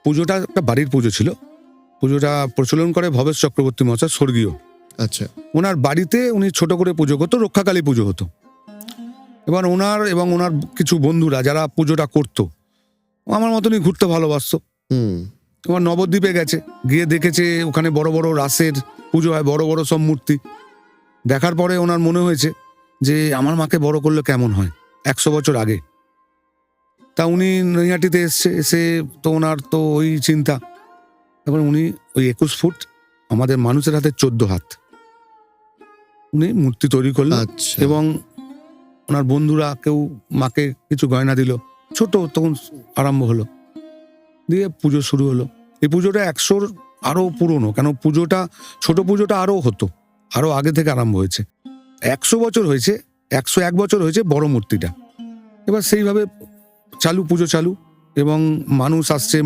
পুজোটা একটা বাড়ির পুজো ছিল। পুজোটা প্রচলন করে ভবেশ চক্রবর্তী মহাশয়, স্বর্গীয়। আচ্ছা। ওনার বাড়িতে উনি ছোট করে পুজো করতো, রক্ষাকালী পুজো হতো। এবার ওনার এবং ওনার কিছু বন্ধুরা যারা পুজোটা করতো, আমার মতনই ঘুরতে ভালোবাসতো। এবার নবদ্বীপে গেছে, গিয়ে দেখেছে ওখানে বড় বড় রাসের পুজো হয়, বড় বড় সব মূর্তি। দেখার পরে ওনার মনে হয়েছে যে আমার মাকে বড় করলে কেমন হয়, 100 বছর আগে। তা উনি নৈহাটিতে এসে তো ওনার তো ওই চিন্তা। এবার উনি ওই 21 ফুট, আমাদের মানুষের হাতে 14 হাত, উনি মূর্তি তৈরি করলেন। আচ্ছা। এবং ওনার বন্ধুরা কেউ মাকে কিছু গয়না দিল, ছোট তখন আরম্ভ হলো, দিয়ে পুজো শুরু হলো। এই পুজোটা 100-র আরো পুরনো, কেন পুজোটা ছোট পুজোটা আরো হতো, আরো আগে থেকে আরম্ভ হয়েছে। 100 বছর হয়েছে, 101 বছর হয়েছে বড় মূর্তিটা। এবার সেইভাবে পুজো চালু, এবং মানুষ আসছে।